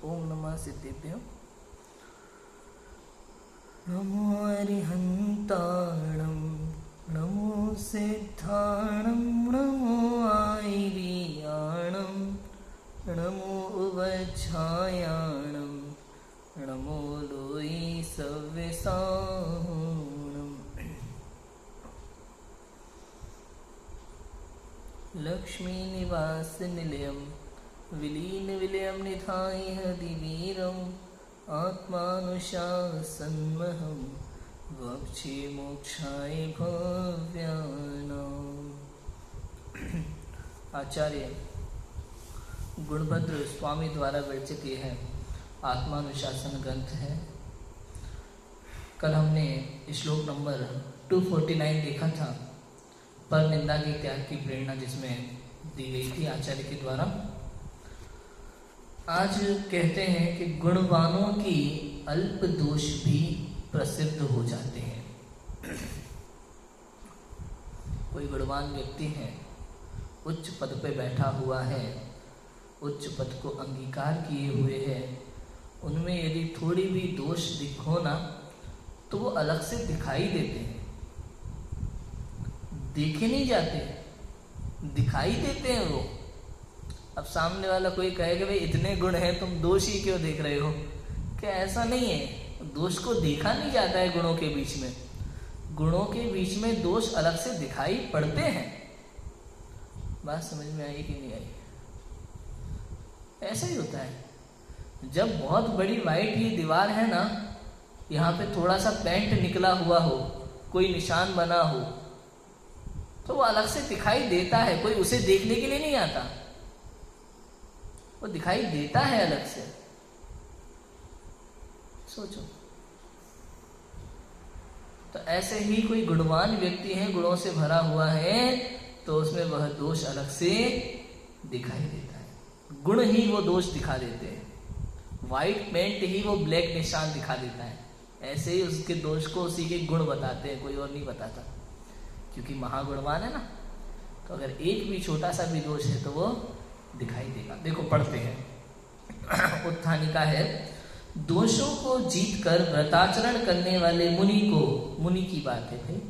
ओम नमः सिद्धिभ्यो। नमो अरिहन्ताणं नमो सिद्धाणं नमो आयर्याणं नमो उवच्छायाणं नमो लोई सव्यसाणं। लक्ष्मी निवास निलयम विलीन विलयम निधाय हदिवीरम आत्मानुशासनमहं वक्षे मोक्षाय भव्यानाम्। आचार्य गुणभद्र स्वामी द्वारा विरचित ये है आत्मानुशासन ग्रंथ है। कल हमने श्लोक नंबर 249 देखा था, पर निंदा के त्याग की प्रेरणा जिसमें दी गई थी आचार्य के द्वारा। आज कहते हैं कि गुणवानों की अल्प दोष भी प्रसिद्ध हो जाते हैं। कोई गुणवान व्यक्ति है, उच्च पद पे बैठा हुआ है, उच्च पद को अंगीकार किए हुए है, उनमें यदि थोड़ी भी दोष दिखो ना तो वो अलग से दिखाई देते हैं। देखे नहीं जाते, दिखाई देते हैं वो। अब सामने वाला कोई कहे कि भाई इतने गुण हैं, तुम दोष ही क्यों देख रहे हो? क्या ऐसा नहीं है, दोष को देखा नहीं जाता है। गुणों के बीच में, गुणों के बीच में दोष अलग से दिखाई पड़ते हैं। बात समझ में आई कि नहीं आई? ऐसा ही होता है। जब बहुत बड़ी वाइट ये दीवार है ना, यहाँ पे थोड़ा सा पेंट निकला हुआ हो, कोई निशान बना हो, तो वो अलग से दिखाई देता है। कोई उसे देखने के लिए नहीं आता, वो दिखाई देता है अलग से। सोचो, तो ऐसे ही कोई गुणवान व्यक्ति है, गुणों से भरा हुआ है, तो उसमें वह दोष अलग से दिखाई देता है। गुण ही वो दोष दिखा देते हैं। व्हाइट पेंट ही वो ब्लैक निशान दिखा देता है। ऐसे ही उसके दोष को उसी के गुण बताते हैं, कोई और नहीं बताता, क्योंकि महागुणवान है ना। तो अगर एक भी छोटा सा भी दोष है तो वो दिखाई देगा। देखो पढ़ते हैं। उत्थानिका है, दोषों को जीतकर व्रताचरण करने वाले मुनि को, मुनि की बात है भाई,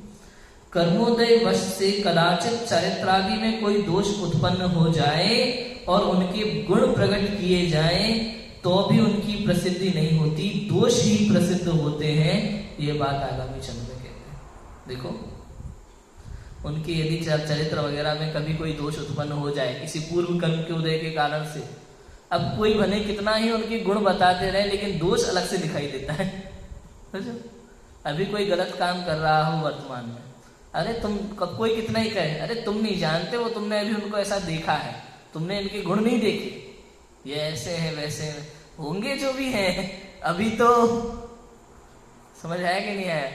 कर्मोदय वश से कदाचित चरित्रादि में कोई दोष उत्पन्न हो जाए और उनके गुण प्रकट किए जाएं तो भी उनकी प्रसिद्धि नहीं होती, दोष ही प्रसिद्ध होते हैं। ये बात आगामी चंद में कहते हैं। देखो, उनके यदि चरित्र वगैरह में कभी कोई दोष उत्पन्न हो जाए किसी पूर्व कर्म के उदय के कारण से, अब कोई भले कितना ही उनके गुण बताते रहे, लेकिन दोष अलग से दिखाई देता है। अभी कोई गलत काम कर रहा हो वर्तमान में, अरे तुम, कोई कितना ही कहे, अरे तुम नहीं जानते, वो तुमने अभी उनको ऐसा देखा है, तुमने इनके गुण नहीं देखे, ये ऐसे हैं वैसे हैं, होंगे जो भी हैं, अभी तो समझ आया कि नहीं आया?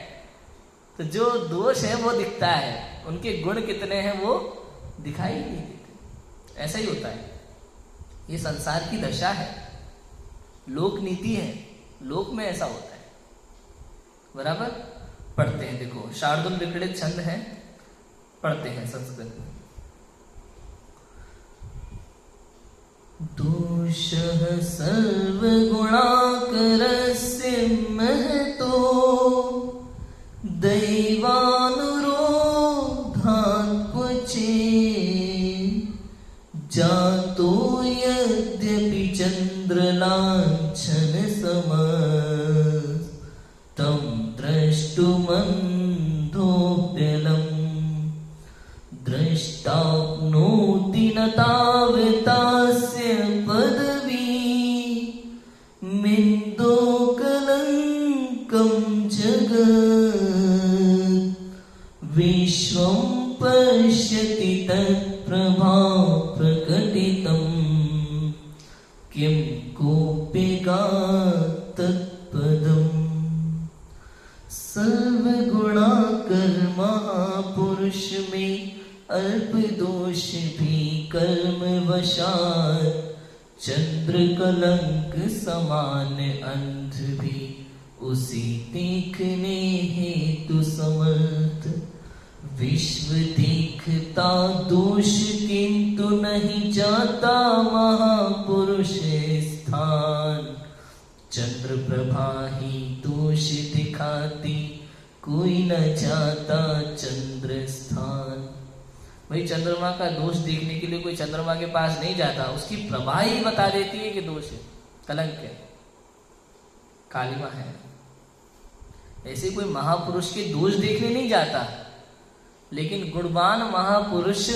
तो जो दोष है वो दिखता है, उनके गुण कितने हैं वो दिखाई नहीं देते। ऐसा ही होता है, ये संसार की दशा है, लोक नीति है, लोक में ऐसा होता है। बराबर? पढ़ते हैं। देखो, शार्दुल विक्रीडित छंद है, पढ़ते हैं संस्कृत में। दोषः सर्वगुणाकरस्य महतो दैवानुरोधात् क्वचित् जातो यद्यपि चन्द्रलाञ्छनसमः तं द्रष्टुमन्धोऽप्यलम् द्रष्टाप्नोति न तावतास्य पदवी मिन्दोकलङ्कं जगत् विश्वं पश्यति तत्प्रभाप्रकटितं किं कोऽप्यगात् तत्पदम्। सर्वगुणाकर महापुरुष में अल्प दोष भी कर्म वशात चंद्र कलंक समान अंध भी उसी देखने हेतु समर्थ। विश्व देखता दोष किंतु नहीं जाता महापुरुष स्थान। चंद्र प्रभा ही दोष दिखाती, कोई न जाता चंद्र स्थान। भाई चंद्रमा का दोष देखने के लिए कोई चंद्रमा के पास नहीं जाता, उसकी प्रभा ही बता देती है कि दोष है, कलंक है, कालिमा है। ऐसे कोई महापुरुष के दोष देखने नहीं जाता, लेकिन गुणवान महापुरुष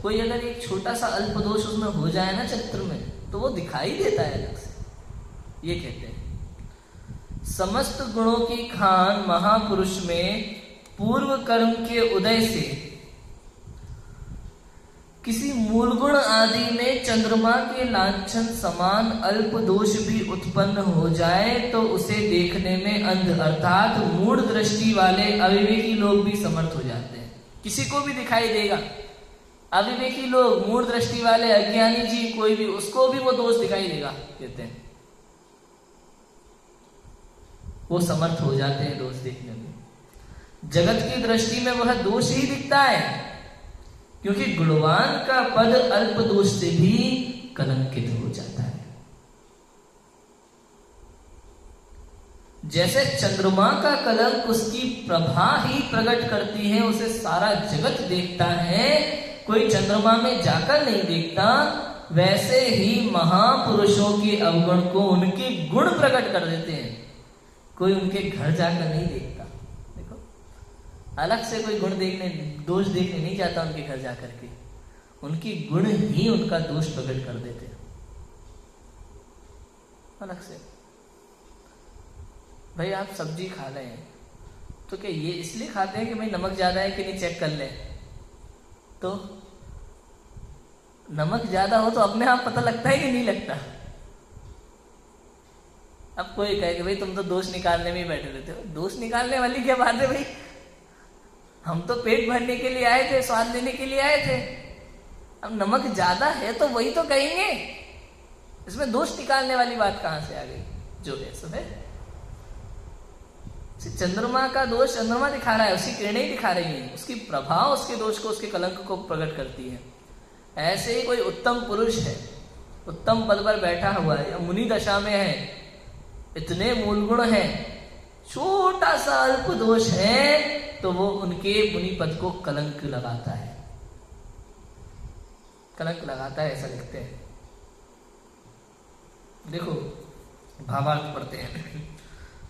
कोई अगर एक छोटा सा अल्प दोष उसमें हो जाए ना चरित्र में, तो वो दिखाई देता है अलग से। ये कहते हैं समस्त गुणों की खान महापुरुष में पूर्व कर्म के उदय से किसी मूल गुण आदि में चंद्रमा के लांछन समान अल्प दोष भी उत्पन्न हो जाए तो उसे देखने में अंध अर्थात मूढ़ दृष्टि वाले अविवेकी लोग भी समर्थ हो जाते हैं। किसी को भी दिखाई देगा, अविवेकी लोग, मूढ़ दृष्टि वाले, अज्ञानी जी, कोई भी, उसको भी वो दोष दिखाई देगा, कहते हैं वो समर्थ हो जाते हैं दोष देखने में। जगत की दृष्टि में वह दोष ही दिखता है, क्योंकि गुणवान का पद अल्प दोष से भी कलंकित हो जाता है। जैसे चंद्रमा का कलंक उसकी प्रभा ही प्रकट करती है, उसे सारा जगत देखता है, कोई चंद्रमा में जाकर नहीं देखता, वैसे ही महापुरुषों के अवगुण को उनके गुण प्रकट कर देते हैं, कोई उनके घर जाकर नहीं देखता। देखो, अलग से कोई गुण देखने, दोष देखने नहीं जाता उनके घर जाकर के, उनकी गुण ही उनका दोष प्रकट कर देते हैं अलग से। भाई आप सब्जी खा रहे हैं तो क्या ये इसलिए खाते हैं कि भाई नमक ज्यादा है कि नहीं चेक कर ले, तो नमक ज्यादा हो तो अपने आप पता लगता है कि नहीं लगता। अब कोई कहे कि भाई तुम तो दोष निकालने में ही बैठे रहते हो, दोष निकालने वाली क्या बात है भाई, हम तो पेट भरने के लिए आए थे, स्वाद लेने के लिए आए थे। अब नमक ज्यादा है तो वही तो कहेंगे, इसमें दोष निकालने वाली बात कहां से आ गई। जो है सो है, चंद्रमा का दोष चंद्रमा दिखा रहा है, उसकी किरणें ही दिखा रही हैं, उसकी प्रभाव उसके दोष को, उसके कलंक को प्रकट करती है। ऐसे ही कोई उत्तम पुरुष है, उत्तम पद पर बैठा हुआ है, मुनि दशा में है, इतने मूल गुण हैं, छोटा सा अल्प दोष है तो वो उनके मुनि पद को कलंक लगाता है, कलंक लगाता है, ऐसा लिखते हैं। देखो भावार्थ पढ़ते हैं,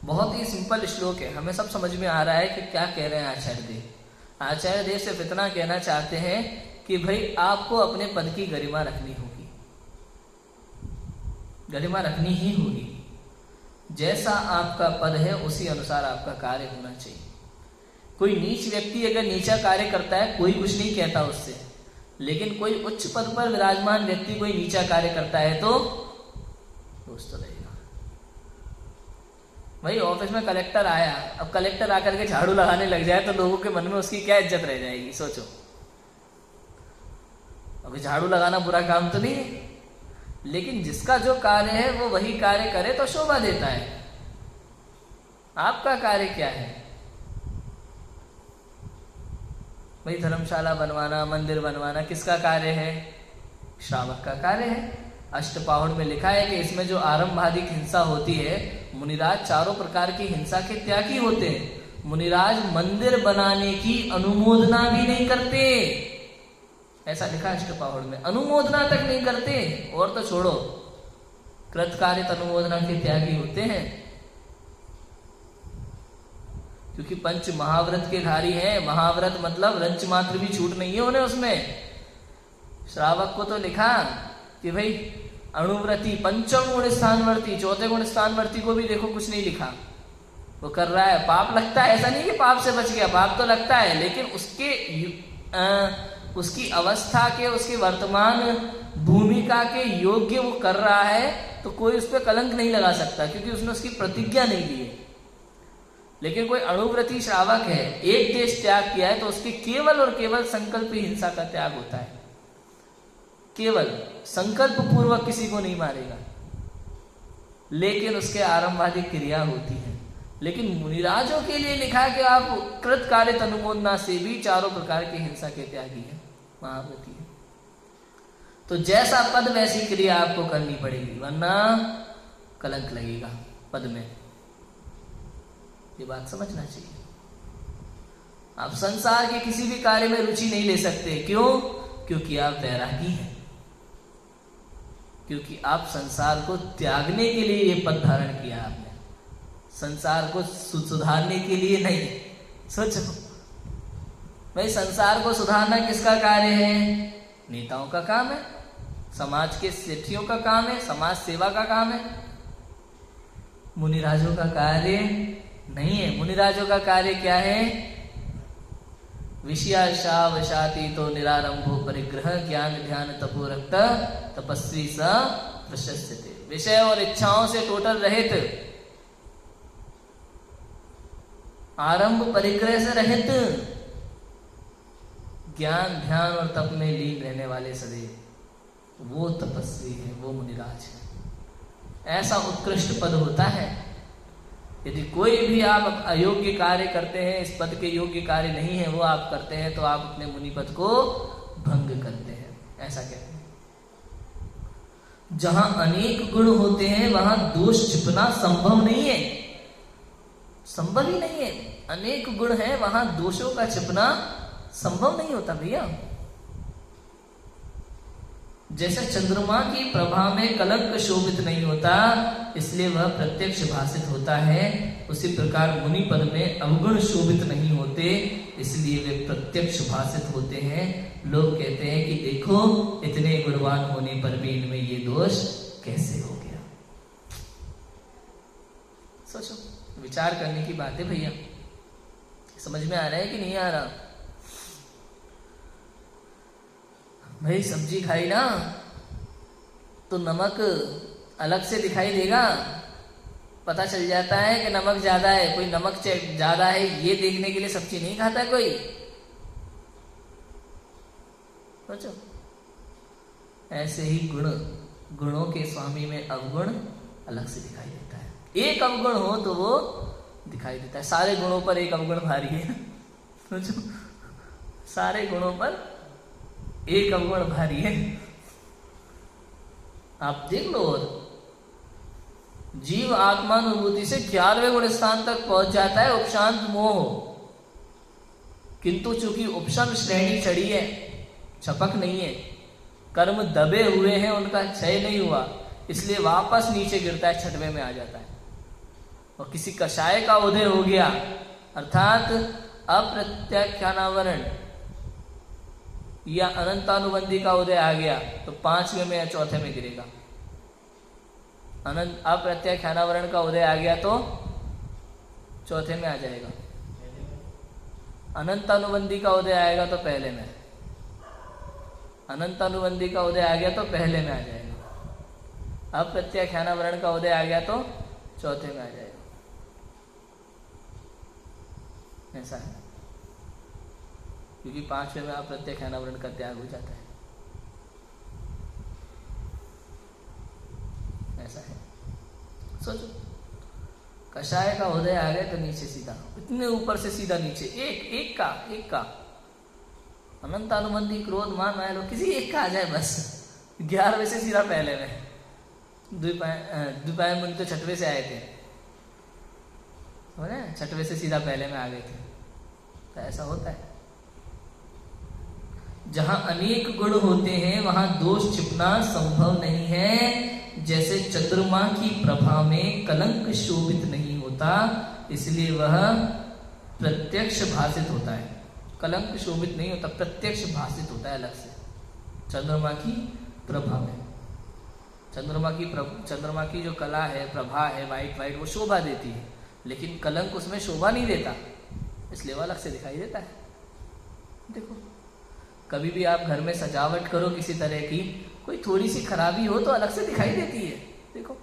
बहुत ही सिंपल श्लोक है, हमें सब समझ में आ रहा है कि क्या कह रहे हैं आचार्य देव। आचार्य देव सिर्फ इतना कहना चाहते हैं कि भाई आपको अपने पद की गरिमा रखनी होगी, गरिमा रखनी ही होगी। जैसा आपका पद है उसी अनुसार आपका कार्य होना चाहिए। कोई नीच व्यक्ति अगर नीचा कार्य करता है कोई कुछ नहीं कहता उससे, लेकिन कोई उच्च पद पर विराजमान व्यक्ति कोई नीचा कार्य करता है तो दोष तो रहेगा। भाई ऑफिस में कलेक्टर आया, अब कलेक्टर आकर के झाड़ू लगाने लग जाए तो लोगों के मन में उसकी क्या इज्जत रह जाएगी, सोचो। अभी झाड़ू लगाना बुरा काम तो नहीं है, लेकिन जिसका जो कार्य है वो वही कार्य करे तो शोभा देता है। आपका कार्य क्या है भाई? धर्मशाला बनवाना, मंदिर बनवाना किसका कार्य है? श्रावक का कार्य है। अष्टपाहुड़ में लिखा है कि इसमें जो आरंभादिक हिंसा होती है, मुनिराज चारों प्रकार की हिंसा के त्यागी होते हैं। मुनिराज मंदिर बनाने की अनुमोदना भी नहीं करते, ऐसा लिखा अष्टपाहुड़ में, अनुमोदना तक नहीं करते। और तो छोड़ो, कृतकार्य अनुमोदना के त्यागी होते हैं, क्योंकि पंच महाव्रत के धारी हैं। महाव्रत मतलब रंच मात्र भी छूट नहीं है उन्हें उसमें। श्रावक को तो लिखा कि भाई अणुव्रती, पंचम गुण स्थानवर्ती, चौथे गुण स्थानवर्ती को भी देखो कुछ नहीं लिखा, वो कर रहा है, पाप लगता है। ऐसा नहीं कि पाप से बच गया, पाप तो लगता है, लेकिन उसकी अवस्था के, उसकी वर्तमान भूमिका के योग्य वो कर रहा है, तो कोई उस पर कलंक नहीं लगा सकता, क्योंकि उसने उसकी प्रतिज्ञा नहीं दी है। लेकिन कोई अणुव्रती श्रावक है, एक देश त्याग किया है, तो उसके केवल और केवल संकल्प ही हिंसा का त्याग होता है। केवल संकल्प पूर्वक किसी को नहीं मारेगा, लेकिन उसके आरंभादिक क्रिया होती है। लेकिन मुनिराजों के लिए लिखा कि आप कृत कार्य अनुमोदना से भी चारों प्रकार की हिंसा के त्यागी है, महाव्रती है। तो जैसा पद वैसी क्रिया आपको करनी पड़ेगी, वरना कलंक लगेगा। पद में। ये बात समझना चाहिए। आप संसार के किसी भी कार्य में रुचि नहीं ले सकते। क्यों? क्योंकि आप वैरागी हैं, क्योंकि आप संसार को त्यागने के लिए ये पद धारण किया आपने, संसार को सुधारने के लिए नहीं। सोचो भाई, संसार को सुधारना किसका कार्य है? नेताओं का काम है, समाज के सेठियों का काम है, समाज सेवा का काम है। मुनिराजों का कार्य नहीं है। मुनिराजों का कार्य क्या है? विषयाशावशाती तो निरारंभो परिग्रह ज्ञान ध्यान तपो रक्त तपस्वी स प्रशस्यते। विषय और इच्छाओं से टोटल रहित, आरंभ परिग्रह से रहित, ज्ञान ध्यान और तप में लीन रहने वाले सदैव, वो तपस्वी है, वो मुनिराज है। ऐसा उत्कृष्ट पद होता है। यदि कोई भी आप अयोग्य कार्य करते हैं, इस पद के योग्य कार्य नहीं है, वो आप करते हैं, तो आप अपने मुनि पद को भंग करते हैं, ऐसा कहते हैं। जहां अनेक गुण होते हैं वहां दोष छिपना संभव नहीं है, संभव ही नहीं है। अनेक गुण है, वहां दोषों का छिपना संभव नहीं होता भैया। जैसे चंद्रमा की प्रभा में कलंक शोभित नहीं होता, इसलिए वह प्रत्यक्ष भासित होता है, उसी प्रकार मुनि पद में अवगुण शोभित नहीं होते, इसलिए वे प्रत्यक्ष भासित होते हैं। लोग कहते हैं कि देखो इतने गुणवान होने पर भी इनमें ये दोष कैसे हो गया। सोचो, विचार करने की बात है भैया। समझ में आ रहा है कि नहीं आ रहा? भाई सब्जी खाई ना तो नमक अलग से दिखाई देगा, पता चल जाता है कि नमक ज्यादा है। कोई नमक ज्यादा है ये देखने के लिए सब्जी नहीं खाता है कोई। सोचो, ऐसे ही गुणों के स्वामी में अवगुण अलग से दिखाई देता है। एक अवगुण हो तो वो दिखाई देता है, सारे गुणों पर एक अवगुण भारी है। सोचो, सारे गुणों पर एक अवगुण भारी है। आप देख लो, जीव आत्मानुभूति से 11वें गुण स्थान तक पहुंच जाता है, उपशांत मोह। किंतु चूंकि उपशम श्रेणी चढ़ी है, छपक नहीं है, कर्म दबे हुए हैं, उनका क्षय नहीं हुआ, इसलिए वापस नीचे गिरता है, 6वें में आ जाता है। और किसी कषाय का उदय हो गया, अर्थात अप्रत्याख्यानावरण या अनंतानुबंधी का उदय आ गया, तो 5वें में या 4थे में गिरेगा। अप्रत्याख्यानावरण का उदय आ गया तो 4थे में आ जाएगा। अनंतानुबंधी का उदय आएगा तो पहले में, अनंतानुबंधी का उदय आ गया तो पहले में आ जाएगा। अप्रत्याख्यानावरण का उदय आ गया तो 4थे में आ जाएगा। ऐसा है, क्योंकि 5वें में अप्रत्याख्यानावरण का त्याग हो जाता है। ऐसा है। सोचो, कषाय का उदय आ गया तो नीचे सीधा, इतने ऊपर से सीधा नीचे, एक का अनंतानुबंधी क्रोध मान माया लोग किसी एक का आ जाए बस, 11वें से सीधा पहले में। द्विपायन मुनि तो 6वें से आए थे, 6वें से सीधा पहले में आ गए थे। तो ऐसा होता है। जहां अनेक गुण होते हैं वहां दोष छिपना संभव नहीं है। जैसे चंद्रमा की प्रभा में कलंक शोभित नहीं होता, इसलिए वह प्रत्यक्ष भासित होता है। कलंक शोभित नहीं होता, प्रत्यक्ष भासित होता है अलग से। चंद्रमा की प्रभा में, चंद्रमा की जो कला है, प्रभा है, वाइट वो शोभा देती है, लेकिन कलंक उसमें शोभा नहीं देता, इसलिए वह अलग से दिखाई देता है। देखो, कभी भी आप घर में सजावट करो किसी तरह की, कोई थोड़ी सी खराबी हो तो अलग से दिखाई देती है। देखो,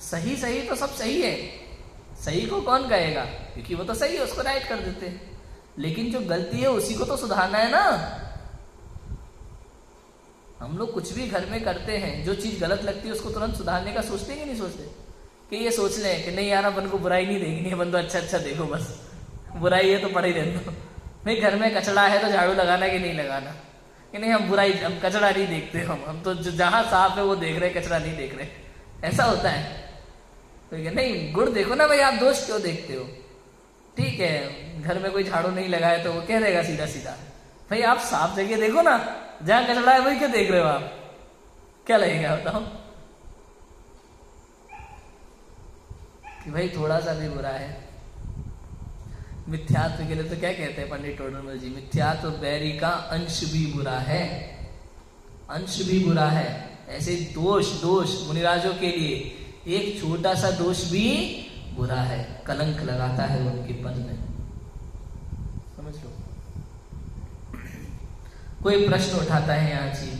सही तो सब सही है, सही को कौन कहेगा, क्योंकि वो तो सही है, उसको राइट कर देते हैं। लेकिन जो गलती है उसी को तो सुधारना है ना। हम लोग कुछ भी घर में करते हैं, जो चीज गलत लगती है उसको तुरंत सुधारने का सोचते हैं कि नहीं सोचते? कि ये सोच लें कि नहीं यार, अपन को बुराई नहीं देखनी है, अपन तो अच्छा देखो, बस बुराई है तो पड़े रहने दो। भाई घर में कचड़ा है तो झाड़ू लगाना कि नहीं लगाना, कि नहीं हम कचड़ा नहीं देखते, हम तो जहां साफ है वो देख रहे, कचड़ा नहीं देख रहे। ऐसा होता है। तो नहीं, गुण देखो ना भाई, आप दोष क्यों देखते हो? ठीक है, घर में कोई झाड़ू नहीं लगाए तो वो कह देगा सीधा सीधा, भाई आप साफ जगह देखो ना, जहां कचरा है वही क्यों देख रहे हो आप? क्या लगेगा बताओ कि भाई थोड़ा सा भी बुरा है। मिथ्यात्व के लिए तो क्या कहते हैं पंडित टोडरमल जी? मिथ्यात्व बैरी का अंश भी बुरा है, अंश भी बुरा है। ऐसे दोष मुनिराजों के लिए एक छोटा सा दोष भी बुरा है, कलंक लगाता है उनके पद में, समझ लो। कोई प्रश्न उठाता है यहाँ जी,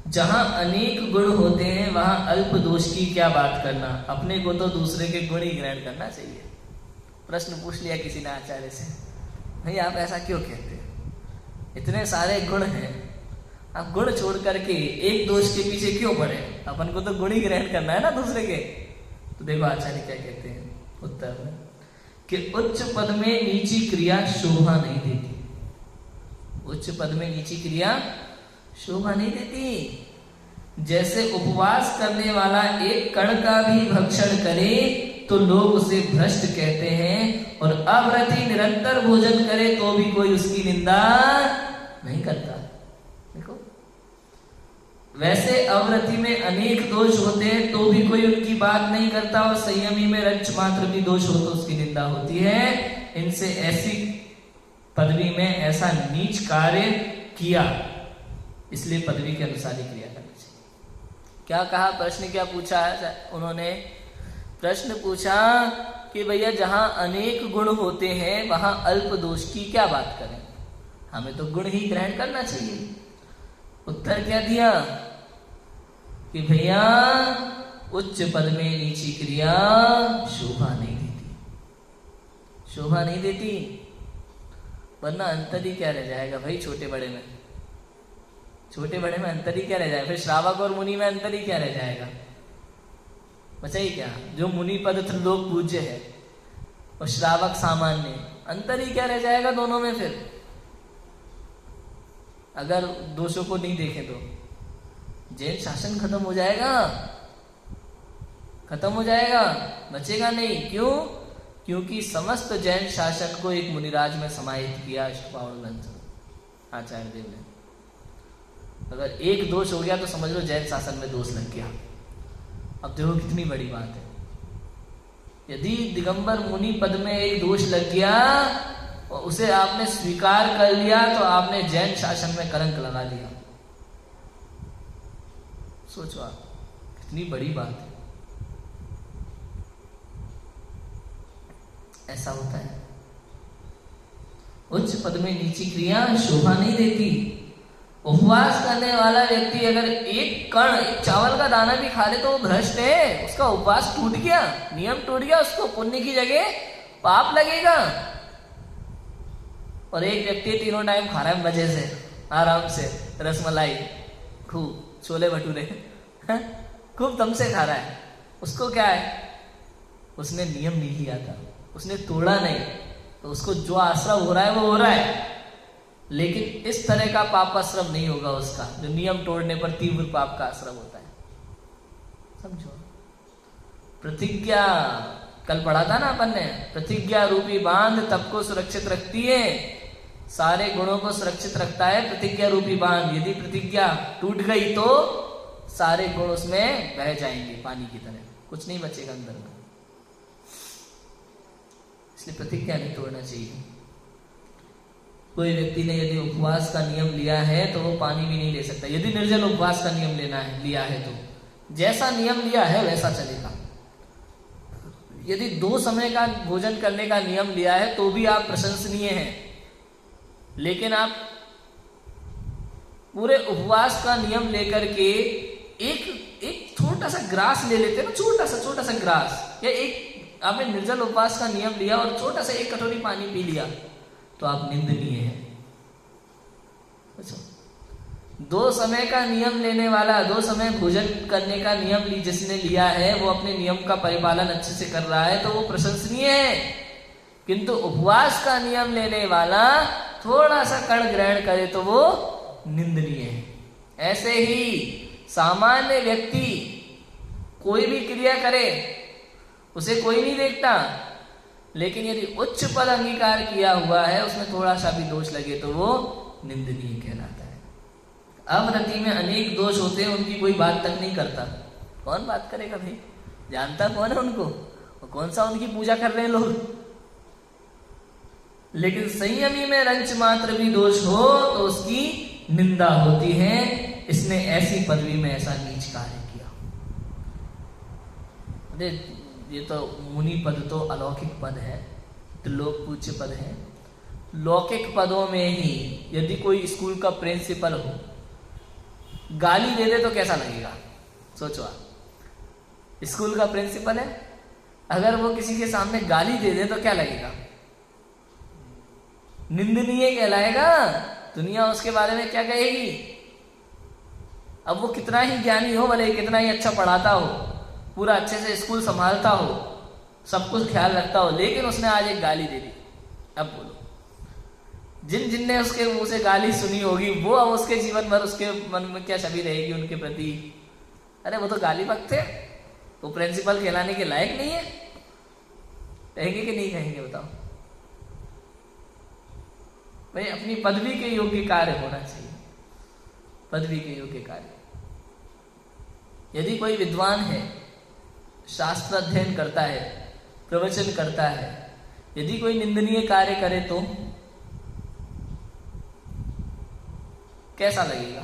जहां अनेक गुण होते हैं वहां अल्प दोष की क्या बात करना, अपने को तो दूसरे के गुण ही ग्रहण करना चाहिए। प्रश्न पूछ लिया किसी ने आचार्य से, भाई आप ऐसा क्यों कहते हैं? इतने सारे गुण हैं, आप गुण छोड़ करके एक दोष के पीछे क्यों पड़े? अपन को तो गुण ही ग्रहण करना है ना दूसरे के। तो देखो आचार्य क्या कहते हैं उत्तर में, कि उच्च पद में नीची क्रिया शोभा नहीं देती। उच्च पद में नीची क्रिया शोभा नहीं देती। जैसे उपवास करने वाला एक कण का भी भक्षण करे तो लोग उसे भ्रष्ट कहते हैं, और अव्रती निरंतर भोजन करे तो भी कोई उसकी निंदा नहीं करता। देखो, वैसे अव्रती में अनेक दोष होते हैं तो भी कोई उनकी बात नहीं करता, और संयमी में रंच मात्र भी दोष हो तो उसकी निंदा होती है। इनसे ऐसी पदवी में ऐसा नीच कार्य किया, इसलिए पदवी के अनुसार ही क्रिया करनी चाहिए। क्या कहा? प्रश्न क्या पूछा है उन्होंने? प्रश्न पूछा कि भैया जहां अनेक गुण होते हैं वहां अल्प दोष की क्या बात करें, हमें तो गुण ही ग्रहण करना चाहिए। उत्तर क्या दिया कि भैया उच्च पद में नीची क्रिया शोभा नहीं देती, शोभा नहीं देती, वरना अंतर ही क्या रह जाएगा भाई छोटे बड़े में? छोटे बड़े में अंतर ही क्या रह जाएगा? फिर श्रावक और मुनि में अंतर ही क्या रह जाएगा? बचा ही क्या? जो मुनि पद लोग पूज्य है और श्रावक सामान्य, अंतर ही क्या रह जाएगा दोनों में? फिर अगर दोषों को नहीं देखें तो जैन शासन खत्म हो जाएगा, खत्म हो जाएगा, बचेगा नहीं। क्यों? क्योंकि समस्त जैन शासन को एक मुनिराज में समाहित किया अष्टपावण ग्रंथ आचार्य देव ने। अगर एक दोष हो गया तो समझ लो जैन शासन में दोष लग गया। अब देखो कितनी बड़ी बात है। यदि दिगंबर मुनि पद में एक दोष लग गया और उसे आपने स्वीकार कर लिया तो आपने जैन शासन में कलंक लगा दिया। सोचो आप, कितनी बड़ी बात है। ऐसा होता है। उच्च पद में नीची क्रिया शोभा नहीं देती। उपवास करने वाला व्यक्ति अगर एक कण, एक चावल का दाना भी खा ले तो वो भ्रष्ट है, उसका उपवास टूट गया, नियम टूट गया, उसको पुण्य की जगह पाप लगेगा। और एक व्यक्ति तीनों टाइम खा रहा है मजे से, आराम से, रसमलाई, खूब छोले भटूरे, खूब दम से खा रहा है, उसको क्या है? उसने नियम नहीं लिया था, उसने तोड़ा नहीं, तो उसको जो आश्रम हो रहा है वो हो रहा है, लेकिन इस तरह का पाप आश्रम नहीं होगा उसका जो नियम तोड़ने पर तीव्र पाप का आश्रम होता है। समझो, प्रतिज्ञा कल पढ़ा था ना अपन ने, प्रतिज्ञा रूपी बांध तब को सुरक्षित रखती है, सारे गुणों को सुरक्षित रखता है प्रतिज्ञा रूपी बांध। यदि प्रतिज्ञा टूट गई तो सारे गुण उसमें बह जाएंगे पानी की तरह, कुछ नहीं बचेगा अंदर में। इसलिए प्रतिज्ञा नहीं तोड़ना चाहिए। कोई व्यक्ति ने यदि उपवास का नियम लिया है तो वो पानी भी नहीं ले सकता। यदि निर्जल उपवास का नियम लिया है तो जैसा नियम लिया है वैसा चलेगा। यदि 2 समय का भोजन करने का नियम लिया है तो भी आप प्रशंसनीय हैं, लेकिन आप पूरे उपवास का नियम लेकर के एक छोटा सा ग्रास ले लेते हैं ना, छोटा सा ग्रास, या एक आपने निर्जल उपवास का नियम लिया और छोटा सा 1 कटोरी पानी पी लिया तो आप निंदनीय हैं। अच्छा, 2 समय का नियम लेने वाला, 2 समय भोजन करने का नियम जिसने लिया है वो अपने नियम का परिपालन अच्छे से कर रहा है तो वो प्रशंसनीय है। किंतु उपवास का नियम लेने वाला थोड़ा सा कण ग्रहण करे तो वो निंदनीय है। ऐसे ही सामान्य व्यक्ति कोई भी क्रिया करे उसे कोई नहीं देखता, लेकिन यदि उच्च पद अंगीकार किया हुआ है उसमें थोड़ा सा भी दोष लगे तो वो निंदनीय कहलाता है। अवरति में अनेक दोष होते हैं, उनकी कोई बात तक नहीं करता। कौन बात करेगा भाई, जानता कौन है उनको, और कौन सा उनकी पूजा कर रहे हैं लोग। लेकिन संयमी में रंच मात्र भी दोष हो तो उसकी निंदा होती है, इसने ऐसी पदवी में ऐसा नीच कार्य किया। अरे ये तो मुनि पद तो अलौकिक पद है, त्रिलोक पूज्य पद है। लौकिक पदों में ही यदि कोई स्कूल का प्रिंसिपल हो गाली दे दे तो कैसा लगेगा, सोचो आप। स्कूल का प्रिंसिपल है, अगर वो किसी के सामने गाली दे दे तो क्या लगेगा, निंदनीय कहलाएगा। दुनिया उसके बारे में क्या कहेगी। अब वो कितना ही ज्ञानी हो, भले कितना ही अच्छा पढ़ाता हो, पूरा अच्छे से स्कूल संभालता हो, सब कुछ ख्याल रखता हो, लेकिन उसने आज एक गाली दे दी। अब बोलो, जिनने उसके मुंह से गाली सुनी होगी वो अब उसके जीवन भर उसके मन में क्या छवि रहेगी उनके प्रति। अरे वो तो गाली बकते, वो प्रिंसिपल कहलाने के लायक नहीं है। कहेंगे कि नहीं कहेंगे, बताओ भाई। अपनी पदवी के योग्य कार्य होना चाहिए, पदवी के योग्य कार्य। यदि कोई विद्वान है, शास्त्र अध्ययन करता है, प्रवचन करता है, यदि कोई निंदनीय कार्य करे तो कैसा लगेगा,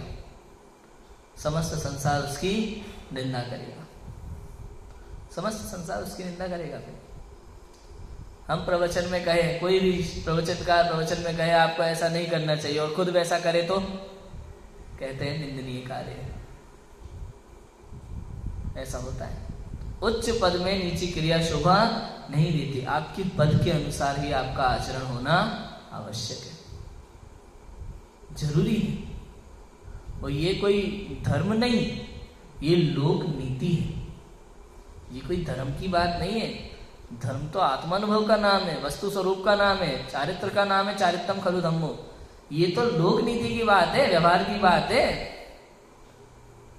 समस्त संसार उसकी निंदा करेगा, समस्त संसार उसकी निंदा करेगा। फिर हम प्रवचन में कहे, कोई भी प्रवचनकार प्रवचन में कहे आपको ऐसा नहीं करना चाहिए और खुद वैसा करे तो कहते हैं निंदनीय कार्य है। ऐसा होता है। उच्च पद में नीची क्रिया शोभा नहीं देती, आपकी पद के अनुसार ही आपका आचरण होना आवश्यक है, जरूरी है। और ये कोई धर्म नहीं, ये लोक नीति है, ये कोई धर्म की बात नहीं है। धर्म तो आत्मानुभव का नाम है, वस्तु स्वरूप का नाम है, चारित्र का नाम है, चारित्रम खलु धम्मो। ये तो लोक नीति की बात है, व्यवहार की बात है,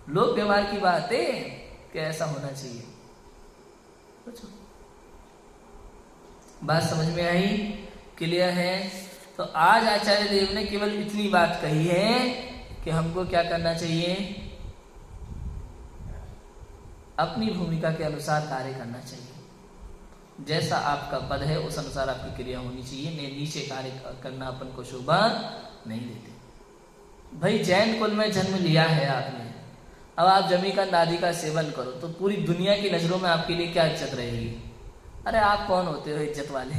लोक व्यवहार की बात है कि ऐसा होना चाहिए। बात समझ में आई, क्लियर है। तो आज आचार्य देव ने केवल इतनी बात कही है कि हमको क्या करना चाहिए, अपनी भूमिका के अनुसार कार्य करना चाहिए। जैसा आपका पद है उस अनुसार आपकी क्रिया होनी चाहिए, नीचे कार्य करना अपन को शोभा नहीं देते। भाई जैन कुल में जन्म लिया है आपने, अब आप जमीकंद आदि का सेवन करो तो पूरी दुनिया की नजरों में आपके लिए क्या इज्जत रहेगी। अरे आप कौन होते हो इज्जत वाले,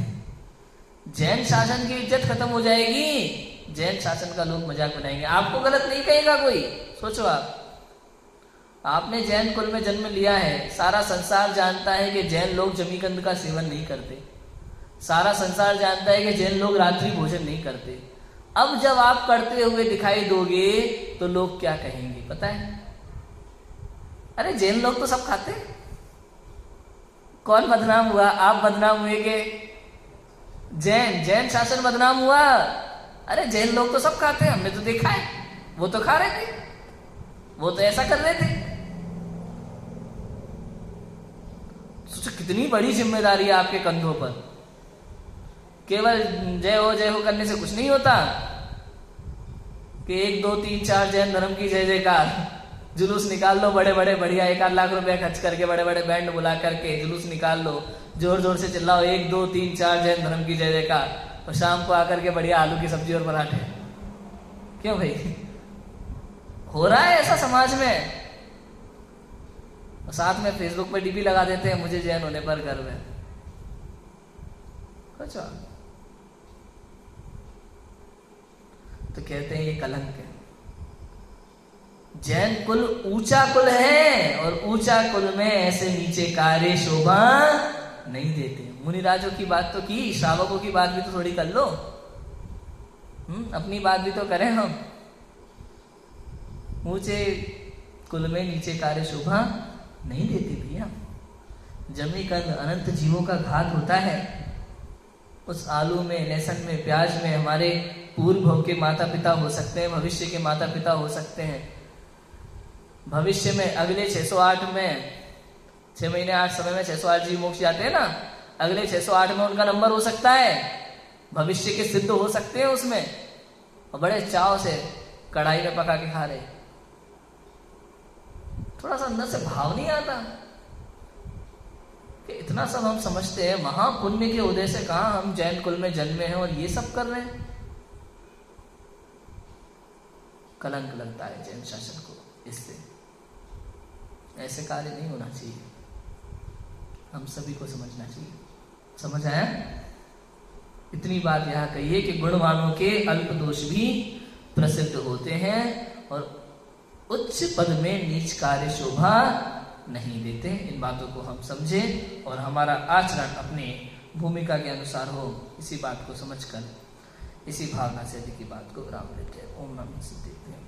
जैन शासन की इज्जत खत्म हो जाएगी, जैन शासन का लोग मजाक बनाएंगे, आपको गलत नहीं कहेगा कोई। सोचो आपने जैन कुल में जन्म लिया है, सारा संसार जानता है कि जैन लोग जमीकंद का सेवन नहीं करते, सारा संसार जानता है कि जैन लोग रात्रि भोजन नहीं करते। अब जब आप करते हुए दिखाई दोगे तो लोग क्या कहेंगे पता है, अरे जैन लोग तो सब खाते। कौन बदनाम हुआ, आप बदनाम हुए कि जैन शासन बदनाम हुआ। अरे जैन लोग तो सब खाते, हमने तो देखा है, वो तो खा रहे थे, वो तो ऐसा कर रहे थे। सोचो कितनी बड़ी जिम्मेदारी है आपके कंधों पर। केवल जय हो करने से कुछ नहीं होता कि 1 2 3 4 जैन धर्म की जय जयकार, जुलूस निकाल लो बड़े बड़े बढ़िया, 1 लाख रुपए खर्च करके बड़े बड़े बैंड बुला करके जुलूस निकाल लो, जोर जोर से चिल्लाओ 1 2 3 4 जैन धर्म की जय जयकार, और शाम को आकर के बढ़िया आलू की सब्जी और पराठे। क्यों भाई, हो रहा है ऐसा समाज में। साथ में फेसबुक पे डीपी लगा देते हैं, मुझे जैन होने पर गर्व है। कुछ तो कहते हैं ये कलंक है। जैन कुल ऊंचा कुल है और ऊंचा कुल में ऐसे नीचे कार्य शोभा नहीं देते। मुनिराजों की बात तो की, श्रावकों की बात भी तो थोड़ी कर लो, अपनी बात भी तो करें हम। ऊंचे कुल में नीचे कार्य शोभा नहीं देती भैया। जमीकंद अनंत जीवों का घात होता है। उस आलू में, लहसुन में, प्याज में हमारे पूर्व भव के माता पिता हो सकते हैं, भविष्य के माता पिता हो सकते हैं। भविष्य में अगले 608 में 6 महीने 8 समय में 608 जीव मोक्ष जाते हैं ना, अगले 608 में उनका नंबर हो सकता है, भविष्य के सिद्ध हो सकते हैं उसमें, और बड़े चाव से कढ़ाई में पका के खा रहे। थोड़ा सा अंदर से भाव नहीं आता कि इतना सब हम समझते हैं, महापुण्य के उदय से कहा हम जैन कुल में जन्मे हैं और ये सब कर रहे हैं। कलंक लगता है जैन शासन को इससे। ऐसे कार्य नहीं होना चाहिए, हम सभी को समझना चाहिए। समझ आया? इतनी बात यहाँ कहिए कि गुणवानों के अल्प दोष भी प्रसिद्ध होते हैं और उच्च पद में नीच कार्य शोभा नहीं देते। इन बातों को हम समझें और हमारा आचरण अपने भूमिका के अनुसार हो। इसी बात को समझकर, इसी भावना से की बात को विराम देते हैं। ओम नमः सिद्धेभ्यो।